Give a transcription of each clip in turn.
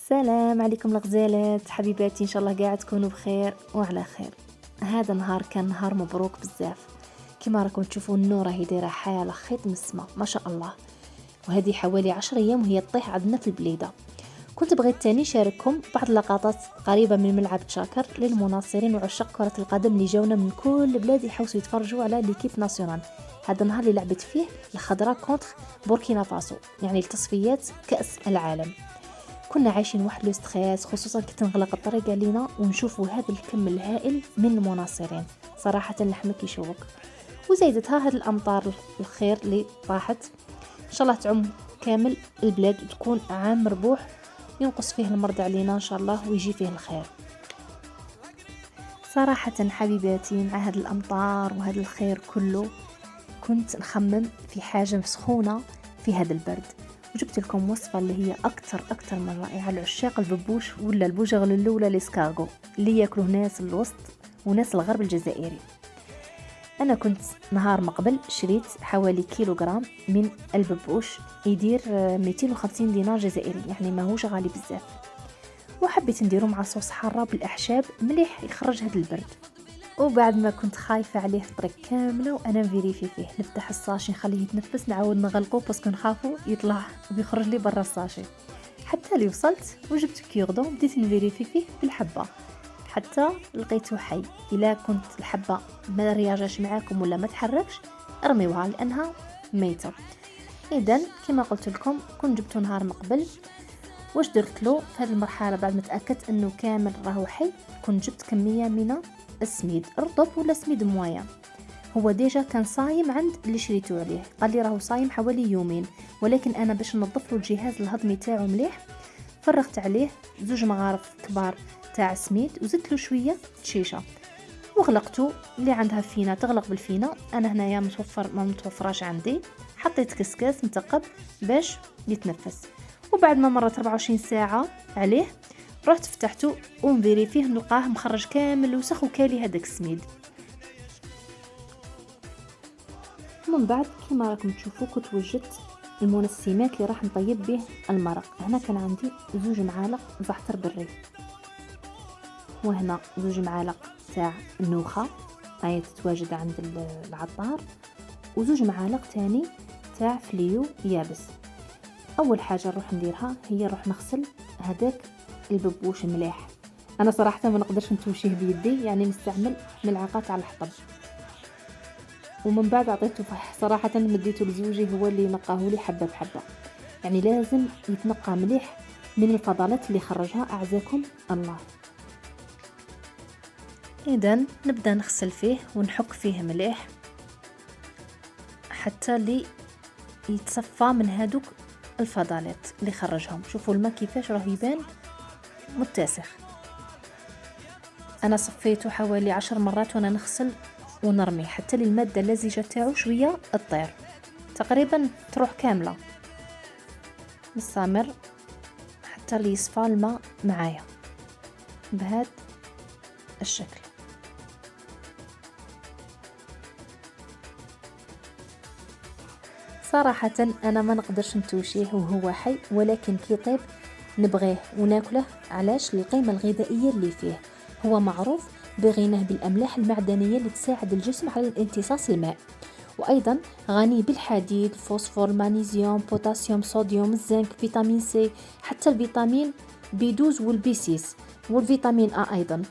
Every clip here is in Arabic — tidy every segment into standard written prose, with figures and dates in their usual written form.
السلام عليكم الغزالات حبيباتي، ان شاء الله قاعد تكونوا بخير وعلى خير. هذا النهار كان نهار مبروك بزاف. كما راكم تشوفوا النوره هي دايره حاله خيط من السما ما شاء الله، وهذه حوالي 10 ايام وهي تطيح عندنا في البليده. كنت بغيت تاني نشارككم بعض اللقطات قريبه من ملعب تشاكر للمناصرين وعشاق كره القدم اللي جاونا من كل بلاد يحوسوا يتفرجوا على ليكيب ناسيونال. هذا النهار اللي لعبت فيه الخضراء كونتر بوركينا فاسو، يعني التصفيات كاس العالم. كنا عايشين واحد لو ستريس، خصوصا كي تنغلق الطريق علينا ونشوفوا هذا الكم الهائل من المناصرين. صراحه لحمك يشوق، وزايدتها هاد الامطار الخير اللي طاحت. ان شاء الله تعم كامل البلاد وتكون عام مربوح ينقص فيه المرض علينا ان شاء الله ويجي فيه الخير. صراحه حبيباتي مع هاد الامطار وهذا الخير كله كنت نخمم في حاجه سخونه في هذا البرد، وجبت لكم وصفة اللي هي أكتر من رائعة لعشاق الببوش ولا البوجغلولو ولا الاسكارغو اللي ياكلوه ناس الوسط وناس الغرب الجزائري. أنا كنت نهار مقبل شريت حوالي كيلوغرام من الببوش، يدير 250 دينار جزائري، يعني ماهوش غالي بزاف. وحبيت نديرو مع صوص حارة بالأحشاب مليح يخرج هذا البرد. وبعد ما كنت خايفة عليه الطريق كاملة وأنا نفيريفي فيه، نفتح الساشي نخليه يتنفس، نعاود نغلقه باسكو نخافو يطلع ويخرج لي برا الساشي. حتى لي وصلت وجبت كيردون بديت نفيريفي فيه بالحبة حتى لقيته حي. إلا كنت الحبة ما رياجاش معاكم ولا ما تحركش ارميوها لأنها ميتة. إذن كما قلت لكم كنت جبته نهار مقبل. واش درت له في هذه المرحلة بعد ما تأكدت أنه كامل راهو حي؟ كنت جبت كمية من السميد رطب ولا سميد موايا. هو ديجا كان صايم عند اللي شريته عليه، قال لي راهو صايم حوالي يومين، ولكن انا باش ننظف له الجهاز الهضمي تاعو مليح فرغت عليه 2 مغارف كبار تاع سميد وزدت له شويه شيشه وغلقته. اللي عندها فينه تغلق بالفينه، انا هنايا ما متوفراش عندي، حطيت كسكاس مثقب باش يتنفس. وبعد ما مرت 24 ساعه عليه رحت فتحته ونفيري فيه نلقاه مخرج كامل الوسخ وكالي هذاك السميد. من بعد كما راكم تشوفوا كنت وجدت المنسمات اللي راح نطيب به المرق. هنا كان عندي 2 معالق زعتر بري، وهنا 2 معالق تاع النوخه هاي تتواجد عند العطار، و2 معالق تاني تاع فليو يابس. اول حاجه نروح نديرها هي نروح نغسل هذاك الببوش مليح. انا صراحه ما نقدرش نتوشيه بيدي، يعني نستعمل ملعقه تاع الحطب. ومن بعد عطيته فح، صراحه مديته لزوجي هو اللي نقاه لي حبه بحبه، يعني لازم يتنقى مليح من الفضلات اللي خرجها اعزكم الله. اذا نبدا نغسل فيه ونحك فيه مليح حتى اللي يتصفى من هادوك الفضلات اللي خرجهم. شوفوا الماء كيفاش راه يبان متسخ. انا صفيته حوالي 10 مرات وانا نغسل ونرمي حتى الماده اللزجه تاعو شويه تطير، تقريبا تروح كامله. نستمر حتى اللي يصفى الماء معايا بهذا الشكل. صراحه انا ما نقدرش نتوشيه وهو حي، ولكن كي طيب نبغيه وناكله. علاش؟ القيمه الغذائيه اللي فيه. هو معروف بغناه بالاملاح المعدنيه اللي تساعد الجسم على امتصاص الماء، وايضا غني بالحديد، فوسفور، مغنيسيوم، بوتاسيوم، صوديوم، الزنك، فيتامين سي، حتى الفيتامين بي 12 والبي 6 والفيتامين ا ايضا.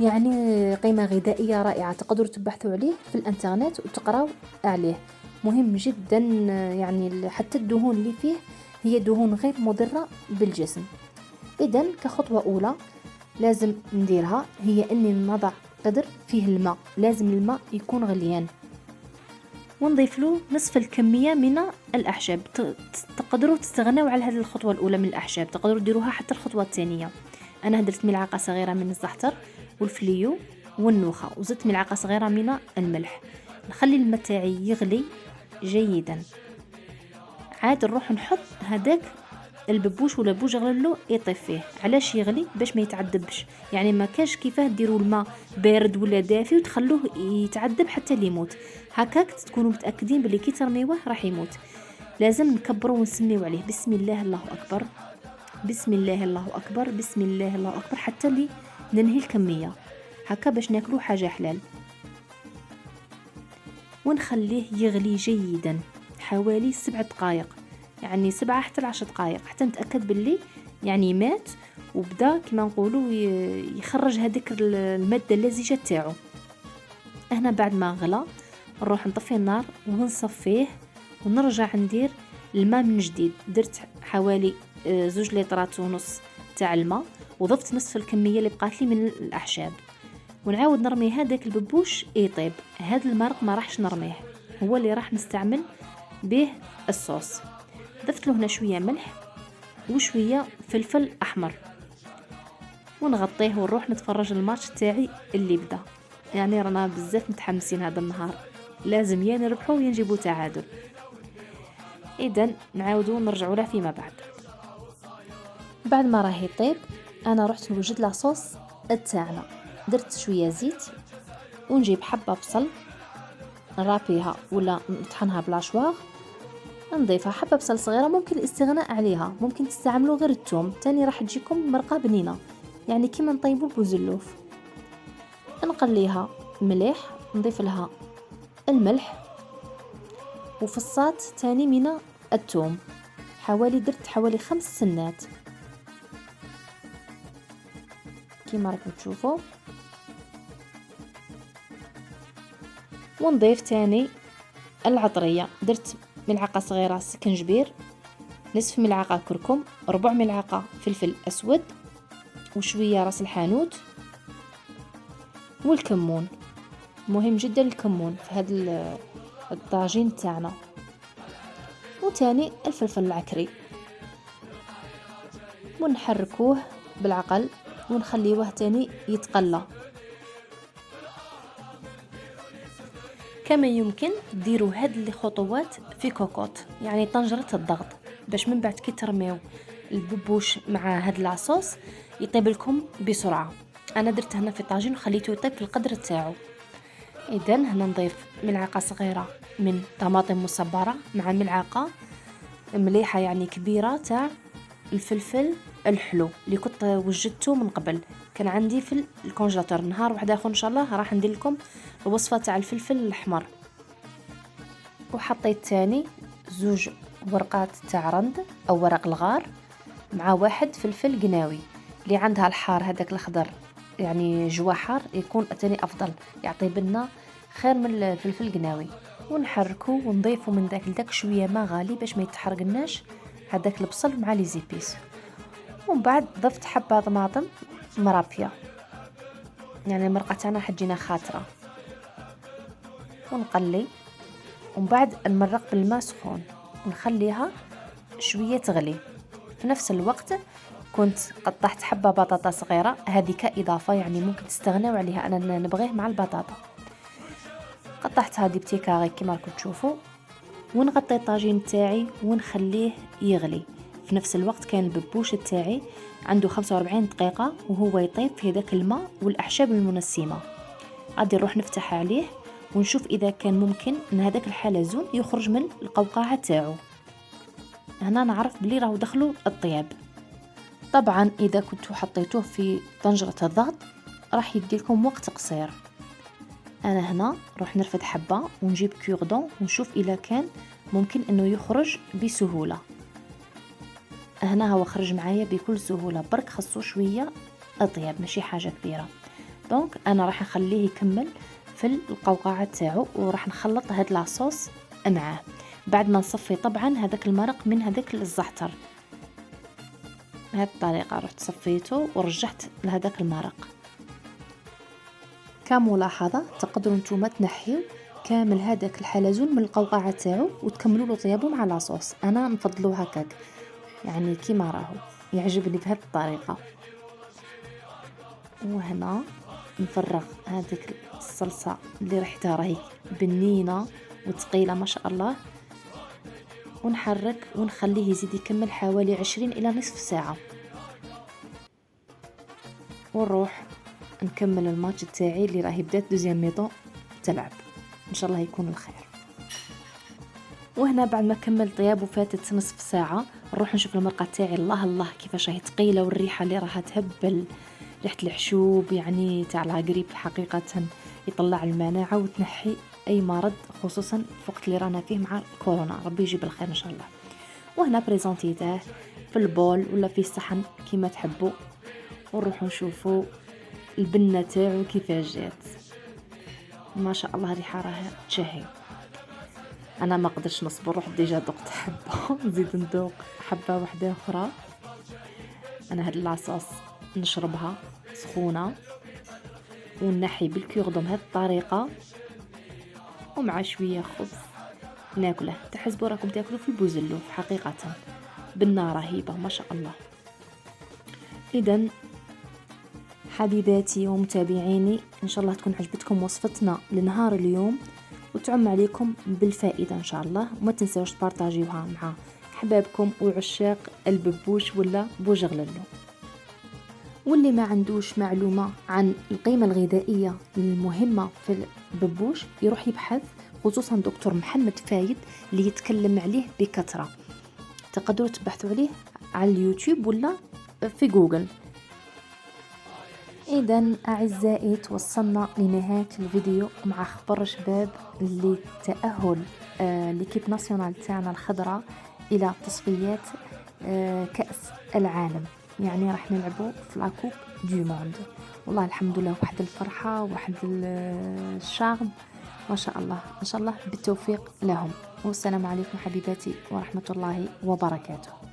يعني قيمه غذائيه رائعه، تقدروا تبحثوا عليه في الانترنت وتقراوا عليه. مهم جدا، يعني حتى الدهون اللي فيه هي دهون غير مضره بالجسم. اذا كخطوه اولى لازم نديرها هي اني نضع قدر فيه الماء، لازم الماء يكون غليان، ونضيف له نصف الكميه من الاعشاب. تقدروا تستغنوا على هذه الخطوه الاولى من الاعشاب، تقدروا ديروها حتى الخطوه الثانيه. انا درت ملعقه صغيره من الزعتر والفليو والنوخه، وزدت ملعقه صغيره من الملح. نخلي الماء تاعي يغلي جيدا، عاد نروح نحط هذاك الببوش ولا بوجغلولو يطيب فيه. علاش يغلي؟ باش ما يتعذبش، يعني ما كاش كيفاه ديروا الماء بارد ولا دافي وتخلوه يتعذب حتى يموت. هكاك تكونوا متاكدين بلي كي ترميوه راح يموت. لازم نكبروا ونسميو عليه بسم الله الله اكبر، بسم الله الله اكبر، بسم الله الله اكبر، حتى اللي ننهي الكميه هكا باش ناكلو حاجه حلال. ونخليه يغلي جيدا حوالي 7 دقائق، يعني 7 حتى 10 دقائق، حتى نتاكد باللي يعني مات وبدا كما نقولوا يخرج هذيك الماده اللزجه تاعو. هنا بعد ما غلى نروح نطفي النار ونصفيه ونرجع ندير الماء من جديد. درت حوالي 2 لترات ونص تاع الماء، وضفت نصف الكميه اللي بقات لي من الاعشاب، ونعاود نرمي هذاك الببوش يطيب. هذا المرق ما راحش نرميه، هو اللي راح نستعمل به الصوص. ضفت له هنا شويه ملح وشويه فلفل احمر، ونغطيه ونروح نتفرج الماتش تاعي اللي بدا. يعني رانا بزاف متحمسين هذا النهار، لازم يا نربحوا يا نجيبوا تعادل. اذا نعاودوا نرجعوا له فيما بعد. بعد ما راه يطيب انا رحت نوجد لاصوص تاعنا. درت شويه زيت ونجيب حبه بصل نرابيها ولا نطحنها بلاشواغ، نضيفها حبه بصل صغيره، ممكن الاستغناء عليها، ممكن تستعملوا غير الثوم تاني راح تجيكم مرقه بنينه، يعني كيما نطيبوا البوزلوف. نقليها مليح، نضيف لها الملح وفصات تاني من الثوم، درت حوالي 5 سنات كيما راكم تشوفوا. ونضيف تاني العطريه، درت ملعقه صغيره سكنجبير، نصف ملعقه كركم، ربع ملعقه فلفل اسود، وشويه راس الحانوت، والكمون. مهم جدا الكمون في هذا الطاجين تاعنا، وتاني الفلفل العكري. ونحركوه بالعقل ونخليوه تاني يتقلى. كما يمكن ديروا هاد الخطوات في كوكوط، يعني طنجرة الضغط، باش من بعد كي ترميو الببوش مع هاد العصوص يطيب لكم بسرعة. انا درت هنا في طاجين وخليته يطيب في القدر تاعو. اذا هنا نضيف ملعقة صغيرة من طماطم مصبرة مع ملعقة مليحة يعني كبيرة تاع الفلفل الحلو اللي كنت وجدته من قبل، كان عندي في الكونجيلاتور. نهار واحد اخر ان شاء الله راح ندير لكم الوصفه تاع الفلفل الاحمر. وحطيت تاني 2 ورقات تاع رند او ورق الغار مع 1 فلفل قناوي، اللي عندها الحار هذاك الاخضر يعني جوا حار يكون تاني افضل، يعطي بنا خير من الفلفل القناوي. ونحركو ونضيفو من داك شويه ما غالي باش ما يتحرقناش هذاك البصل مع لي زيبيس. ومن بعد ضفت حبه طماطم مرابيه، يعني المرقه تاعنا حجينا خاطره. ونقلي، ومن بعد نمرق بالماء سخون ونخليها شويه تغلي. في نفس الوقت كنت قطعت حبه بطاطا صغيره، هذه كاضافه يعني ممكن تستغناو عليها، انا نبغيه مع البطاطا. قطعت هذه بتي كاري كما راكم تشوفوا، ونغطي الطاجين تاعي ونخليه يغلي. في نفس الوقت كان الببوش تاعي عنده 45 دقيقة وهو يطيب في ذاك الماء والأعشاب المنسمة. غادي نروح نفتح عليه ونشوف إذا كان ممكن أن هذاك الحلزون يخرج من القوقعة تاعو. هنا نعرف بلي راهو دخلوا الطياب. طبعا إذا كنتوا حطيتوه في طنجرة الضغط راح يديلكم وقت قصير. أنا هنا روح نرفد حبة ونجيب كوردون ونشوف إذا كان ممكن أنه يخرج بسهولة. هنا هو خرج معايا بكل سهولة، برك خصو شوية أطيب ماشي حاجة كبيرة. دونك أنا راح أخليه يكمل في القوقعة تاعو، وراح نخلط هاد لاصوص معاه بعد ما نصفي طبعا هذاك المرق من هذاك الزعتر. بهذه الطريقة رحت صفيته ورجعت لهذاك المرق. كملاحظة تقدروا نتوما تنحيو كامل هذاك الحلزون من القوقعة تاعو وتكملوا له طيابه مع لاصوص. انا نفضلو هكاك يعني كيما راهو يعجبني بهذه الطريقة. وهنا نفرغ هذيك الصلصة اللي ريحتها راهي بنينة وثقيلة ما شاء الله، ونحرك ونخليه يزيد يكمل حوالي 20 إلى نصف ساعة، ونروح نكمل الماتش تاعي اللي راهي بدات دوزيام ميطون تلعب، ان شاء الله يكون الخير. وهنا بعد ما كمل طياب وفاتت نصف ساعة نروح نشوف المرقة تاعي، الله الله كيفاش راهي ثقيلة، والريحة اللي راها تهبل، ريحة الحشوب يعني تاع لاغريب حقيقة يطلع المناعة وتنحي أي مرض، خصوصا في الوقت اللي رانا فيه مع كورونا، ربي يجيب الخير إن شاء الله. وهنا بريزونتيته في البول ولا في الصحن كيما تحبوا، ونروحوا نشوفوا البنة تاعو كيفاش جات. ما شاء الله الريحة راها تشهي. انا ما قدرتش نصبر، روح ديجا ذقت حبه نزيد ندوق حبه واحده اخرى. انا هاد لاصوص نشربها سخونه ونحي بالكوردون بهذه الطريقه، ومع شويه خبز ناكله. تحسبوا راكم تاكلوا في البوزلو حقيقه، بنه رهيبه ما شاء الله. اذا حبيباتي ومتابعيني، ان شاء الله تكون عجبتكم وصفتنا لنهار اليوم وتعم عليكم بالفائدة إن شاء الله. وما تنسوش تبارطاجيوها مع أحبابكم وعشاق الببوش ولا بوجغللو. واللي ما عندوش معلومة عن القيمة الغذائية المهمة في الببوش يروح يبحث، خصوصا دكتور محمد فايد اللي يتكلم عليه بكثرة. تقدروا تبحثوا عليه على اليوتيوب ولا في جوجل. إذا أعزائي توصلنا لنهاية الفيديو مع خبر شباب لتأهل ليكيب ناسيونال تاعنا الخضراء إلى تصفيات كأس العالم، يعني راح نلعبوا في لاكوب دو موند. والله الحمد لله، واحد الفرحة واحد الشغب ما شاء الله. إن شاء الله بالتوفيق لهم، والسلام عليكم حبيباتي ورحمة الله وبركاته.